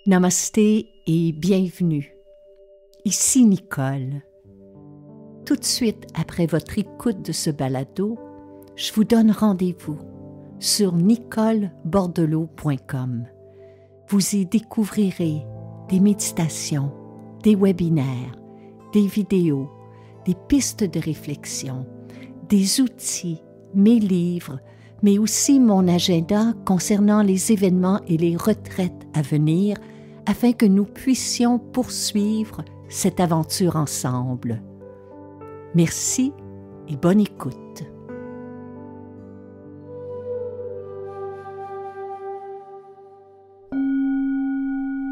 Namasté et bienvenue. Ici Nicole. Tout de suite après votre écoute de ce balado, je vous donne rendez-vous sur nicolebordelot.com. Vous y découvrirez des méditations, des webinaires, des vidéos, des pistes de réflexion, des outils, mes livres, mais aussi mon agenda concernant les événements et les retraites à venir afin que nous puissions poursuivre cette aventure ensemble. Merci et bonne écoute.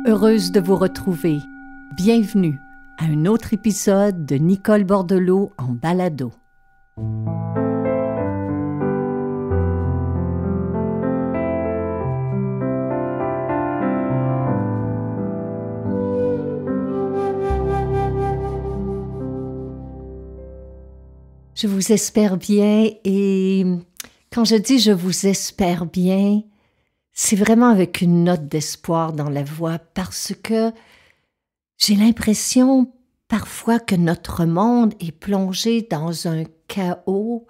Heureuse de vous retrouver. Bienvenue à un autre épisode de Nicole Bordelot en balado. Je vous espère bien et quand je dis je vous espère bien, c'est vraiment avec une note d'espoir dans la voix parce que j'ai l'impression parfois que notre monde est plongé dans un chaos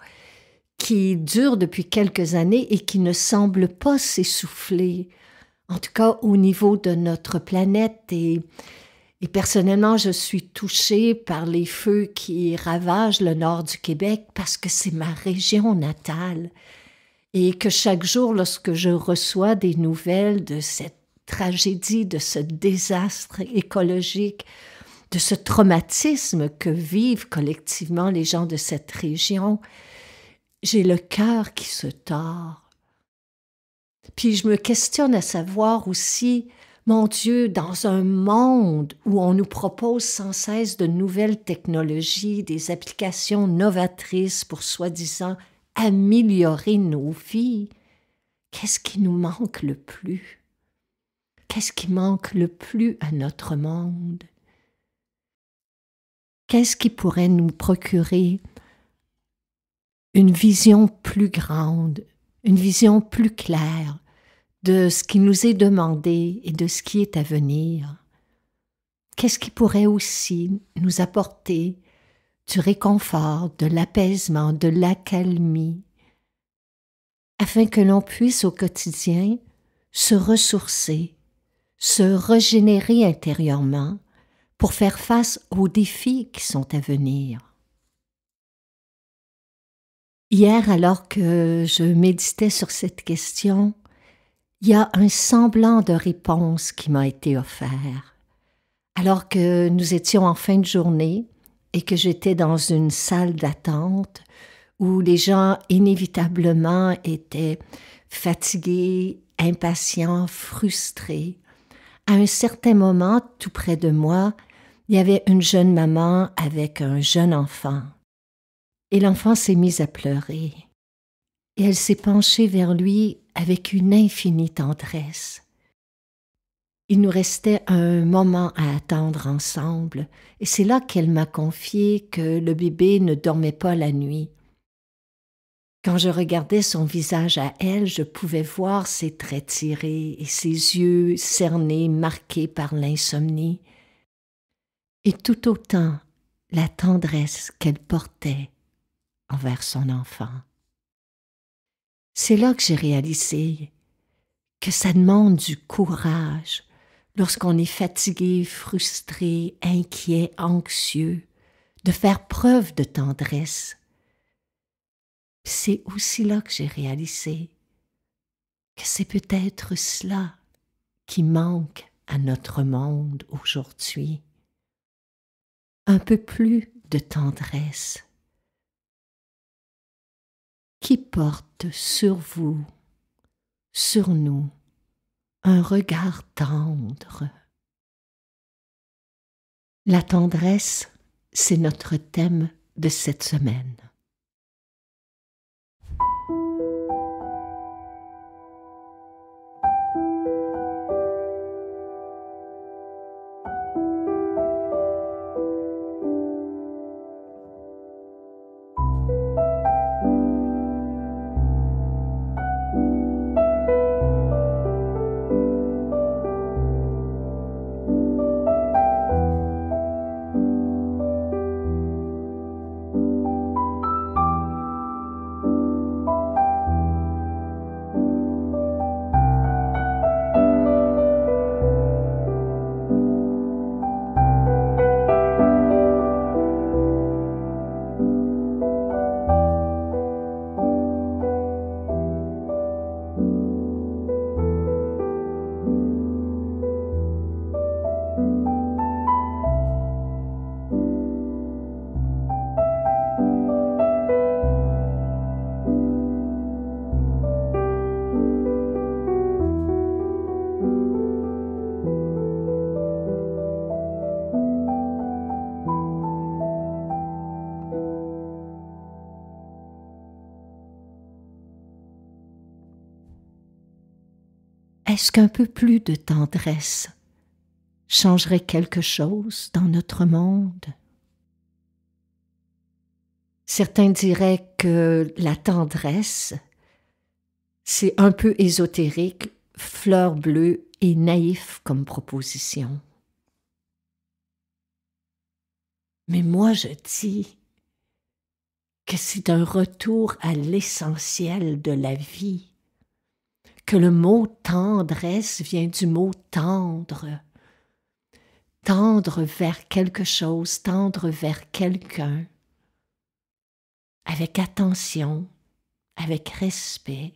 qui dure depuis quelques années et qui ne semble pas s'essouffler, en tout cas au niveau de notre planète et personnellement, je suis touchée par les feux qui ravagent le nord du Québec parce que c'est ma région natale et que chaque jour, lorsque je reçois des nouvelles de cette tragédie, de ce désastre écologique, de ce traumatisme que vivent collectivement les gens de cette région, j'ai le cœur qui se tord. Puis je me questionne à savoir aussi, mon Dieu, dans un monde où on nous propose sans cesse de nouvelles technologies, des applications novatrices pour soi-disant améliorer nos vies, qu'est-ce qui nous manque le plus? Qu'est-ce qui manque le plus à notre monde? Qu'est-ce qui pourrait nous procurer une vision plus grande, une vision plus claire de ce qui nous est demandé et de ce qui est à venir? Qu'est-ce qui pourrait aussi nous apporter du réconfort, de l'apaisement, de l'accalmie, afin que l'on puisse au quotidien se ressourcer, se régénérer intérieurement pour faire face aux défis qui sont à venir. Hier, alors que je méditais sur cette question, il y a un semblant de réponse qui m'a été offert. Alors que nous étions en fin de journée et que j'étais dans une salle d'attente où les gens inévitablement étaient fatigués, impatients, frustrés, à un certain moment, tout près de moi, il y avait une jeune maman avec un jeune enfant. Et l'enfant s'est mis à pleurer. Et elle s'est penchée vers lui avec une infinie tendresse. Il nous restait un moment à attendre ensemble, et c'est là qu'elle m'a confié que le bébé ne dormait pas la nuit. Quand je regardais son visage à elle, je pouvais voir ses traits tirés et ses yeux cernés, marqués par l'insomnie, et tout autant la tendresse qu'elle portait envers son enfant. C'est là que j'ai réalisé que ça demande du courage lorsqu'on est fatigué, frustré, inquiet, anxieux, de faire preuve de tendresse. C'est aussi là que j'ai réalisé que c'est peut-être cela qui manque à notre monde aujourd'hui. Un peu plus de tendresse qui porte sur vous, sur nous, un regard tendre. La tendresse, c'est notre thème de cette semaine. est-ce qu'un peu plus de tendresse changerait quelque chose dans notre monde? Certains diraient que la tendresse, c'est un peu ésotérique, fleur bleue et naïf comme proposition. Mais moi je dis que c'est un retour à l'essentiel de la vie, que le mot tendresse vient du mot tendre. Tendre vers quelque chose, tendre vers quelqu'un, avec attention, avec respect,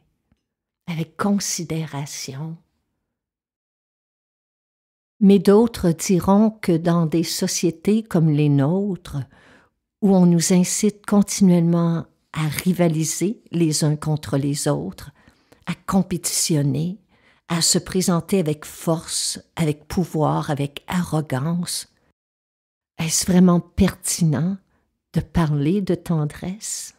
avec considération. Mais d'autres diront que dans des sociétés comme les nôtres, où on nous incite continuellement à rivaliser les uns contre les autres, à compétitionner, à se présenter avec force, avec pouvoir, avec arrogance, est-ce vraiment pertinent de parler de tendresse?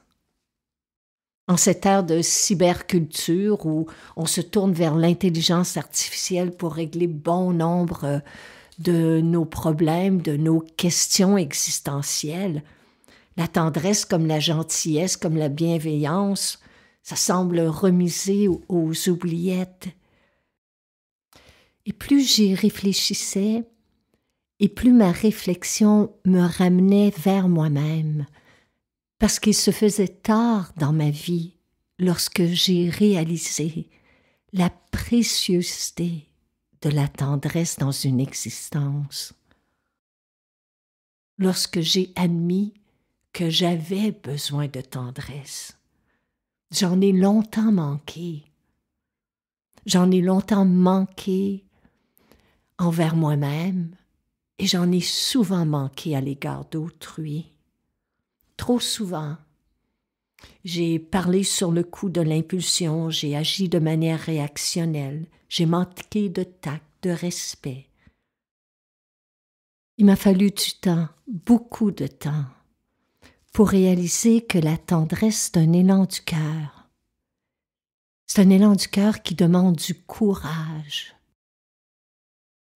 En cette ère de cyberculture où on se tourne vers l'intelligence artificielle pour régler bon nombre de nos problèmes, de nos questions existentielles, la tendresse comme la gentillesse, comme la bienveillance, ça semble remisé aux oubliettes. Et plus j'y réfléchissais, et plus ma réflexion me ramenait vers moi-même, parce qu'il se faisait tard dans ma vie lorsque j'ai réalisé la préciosité de la tendresse dans une existence, lorsque j'ai admis que j'avais besoin de tendresse. J'en ai longtemps manqué. J'en ai longtemps manqué envers moi-même et j'en ai souvent manqué à l'égard d'autrui. Trop souvent. J'ai parlé sur le coup de l'impulsion, j'ai agi de manière réactionnelle, j'ai manqué de tact, de respect. Il m'a fallu du temps, beaucoup de temps, pour réaliser que la tendresse, c'est un élan du cœur. C'est un élan du cœur qui demande du courage.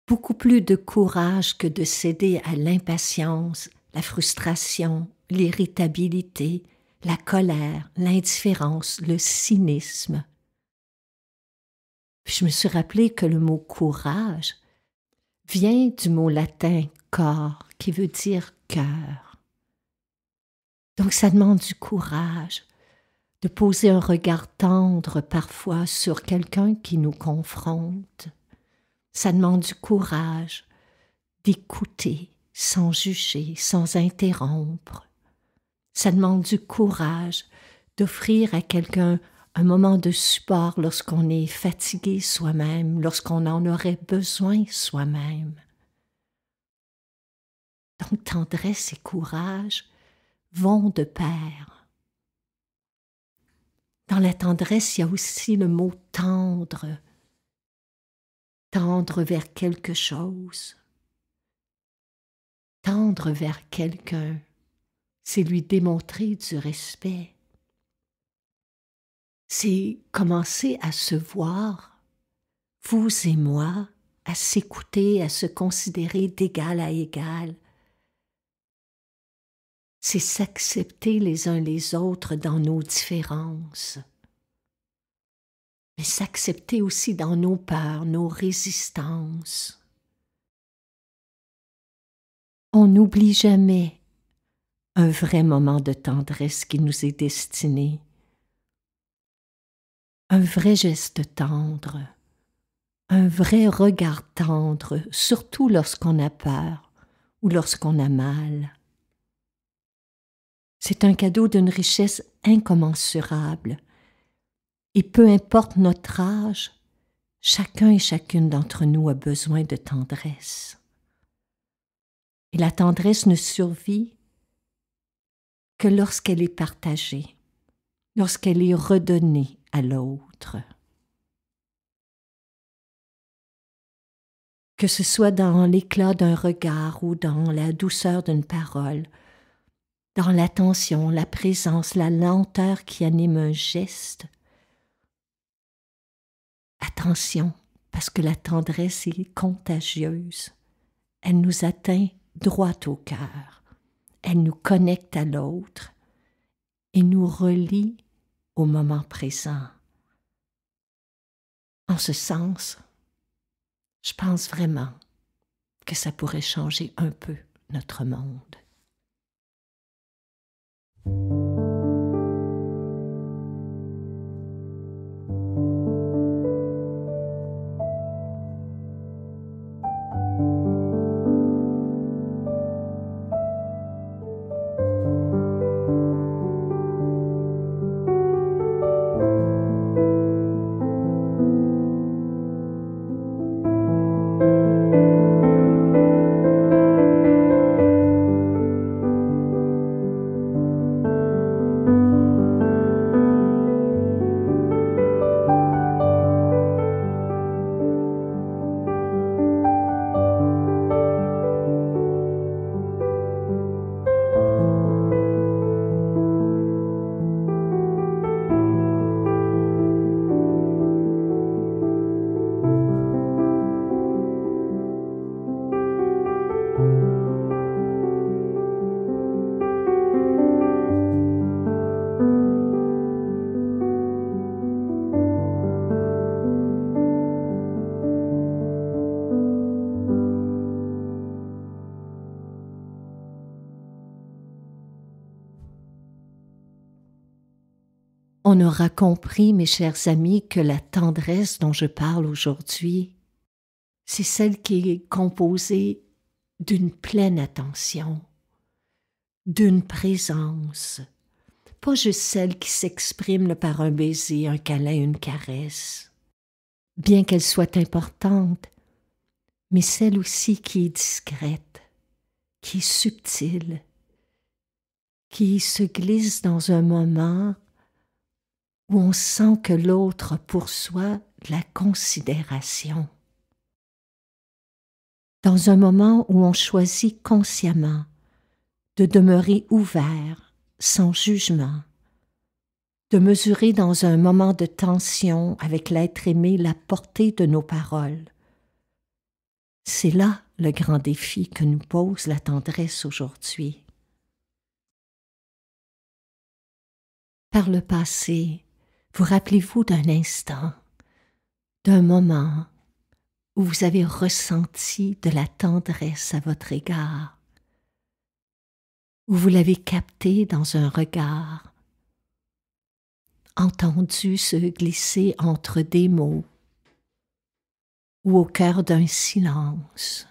Beaucoup plus de courage que de céder à l'impatience, la frustration, l'irritabilité, la colère, l'indifférence, le cynisme. Puis je me suis rappelé que le mot courage vient du mot latin cor, qui veut dire cœur. Donc ça demande du courage de poser un regard tendre parfois sur quelqu'un qui nous confronte. Ça demande du courage d'écouter sans juger, sans interrompre. Ça demande du courage d'offrir à quelqu'un un moment de support lorsqu'on est fatigué soi-même, lorsqu'on en aurait besoin soi-même. Donc tendresse et courage vont de pair. Dans la tendresse, il y a aussi le mot tendre, tendre vers quelque chose, tendre vers quelqu'un, c'est lui démontrer du respect. C'est commencer à se voir, vous et moi, à s'écouter, à se considérer d'égal à égal. C'est s'accepter les uns les autres dans nos différences, mais s'accepter aussi dans nos peurs, nos résistances. On n'oublie jamais un vrai moment de tendresse qui nous est destiné, un vrai geste tendre, un vrai regard tendre, surtout lorsqu'on a peur ou lorsqu'on a mal. C'est un cadeau d'une richesse incommensurable. Et peu importe notre âge, chacun et chacune d'entre nous a besoin de tendresse. Et la tendresse ne survit que lorsqu'elle est partagée, lorsqu'elle est redonnée à l'autre. Que ce soit dans l'éclat d'un regard ou dans la douceur d'une parole, dans l'attention, la présence, la lenteur qui anime un geste. Attention, parce que la tendresse est contagieuse. Elle nous atteint droit au cœur. Elle nous connecte à l'autre et nous relie au moment présent. En ce sens, je pense vraiment que ça pourrait changer un peu notre monde. On aura compris, mes chers amis, que la tendresse dont je parle aujourd'hui, c'est celle qui est composée d'une pleine attention, d'une présence, pas juste celle qui s'exprime par un baiser, un câlin, une caresse, bien qu'elle soit importante, mais celle aussi qui est discrète, qui est subtile, qui se glisse dans un moment où on sent que l'autre pourçoit de la considération. Dans un moment où on choisit consciemment de demeurer ouvert, sans jugement, de mesurer dans un moment de tension avec l'être aimé la portée de nos paroles. C'est là le grand défi que nous pose la tendresse aujourd'hui. Par le passé, vous rappelez-vous d'un instant, d'un moment où vous avez ressenti de la tendresse à votre égard, où vous l'avez capté dans un regard, entendu se glisser entre des mots ou au cœur d'un silence.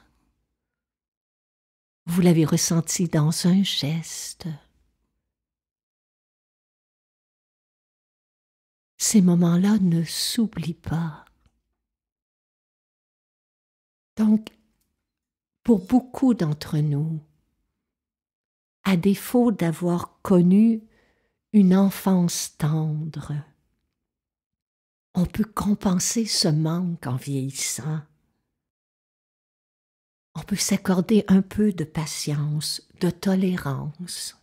Vous l'avez ressenti dans un geste. Ces moments-là ne s'oublient pas. Donc, pour beaucoup d'entre nous, à défaut d'avoir connu une enfance tendre, on peut compenser ce manque en vieillissant. On peut s'accorder un peu de patience, de tolérance.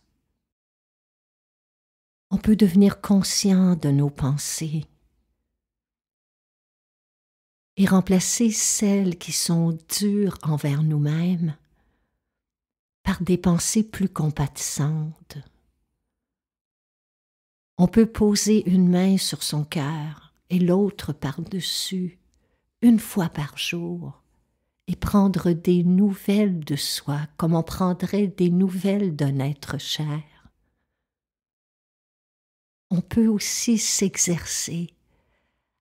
On peut devenir conscient de nos pensées et remplacer celles qui sont dures envers nous-mêmes par des pensées plus compatissantes. On peut poser une main sur son cœur et l'autre par-dessus, une fois par jour, et prendre des nouvelles de soi comme on prendrait des nouvelles d'un être cher. On peut aussi s'exercer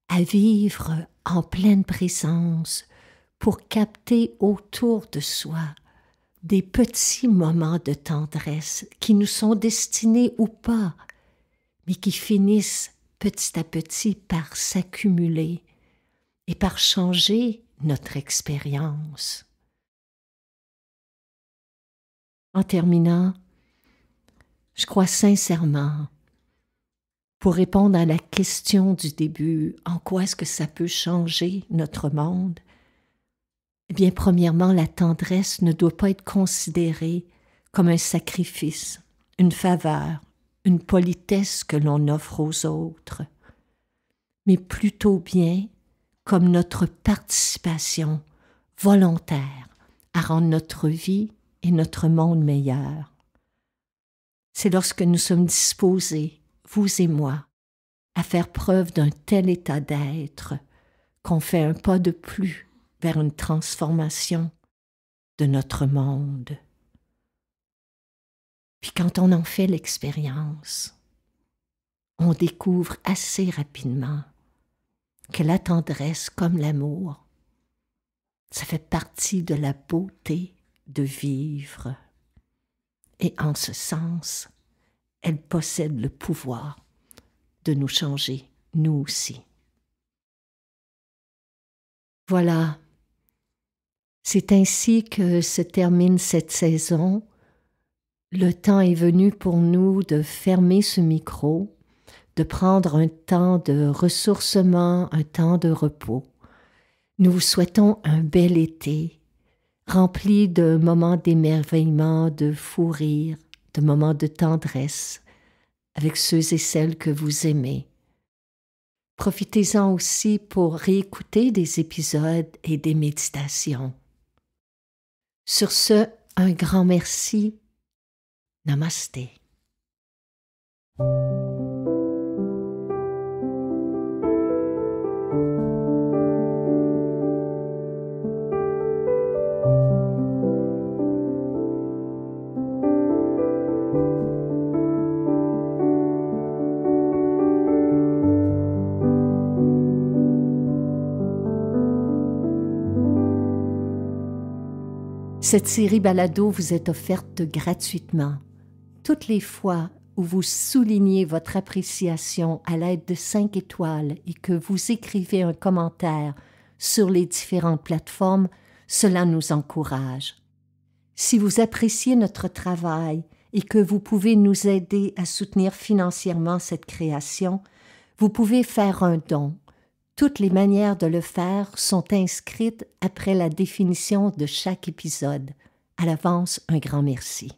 à vivre en pleine présence pour capter autour de soi des petits moments de tendresse qui nous sont destinés ou pas, mais qui finissent petit à petit par s'accumuler et par changer notre expérience. En terminant, je crois sincèrement, pour répondre à la question du début, en quoi est-ce que ça peut changer notre monde? Eh bien, premièrement, la tendresse ne doit pas être considérée comme un sacrifice, une faveur, une politesse que l'on offre aux autres, mais plutôt bien comme notre participation volontaire à rendre notre vie et notre monde meilleur. C'est lorsque nous sommes disposés, vous et moi, à faire preuve d'un tel état d'être qu'on fait un pas de plus vers une transformation de notre monde. Puis quand on en fait l'expérience, on découvre assez rapidement que la tendresse comme l'amour, ça fait partie de la beauté de vivre. Et en ce sens, elle possède le pouvoir de nous changer, nous aussi. Voilà, c'est ainsi que se termine cette saison. Le temps est venu pour nous de fermer ce micro, de prendre un temps de ressourcement, un temps de repos. Nous vous souhaitons un bel été, rempli de moments d'émerveillement, de fou rire, de moments de tendresse avec ceux et celles que vous aimez. Profitez-en aussi pour réécouter des épisodes et des méditations. Sur ce, un grand merci. Namasté. Cette série balado vous est offerte gratuitement. Toutes les fois où vous soulignez votre appréciation à l'aide de 5 étoiles et que vous écrivez un commentaire sur les différentes plateformes, cela nous encourage. Si vous appréciez notre travail et que vous pouvez nous aider à soutenir financièrement cette création, vous pouvez faire un don. Toutes les manières de le faire sont inscrites après la définition de chaque épisode. À l'avance, un grand merci.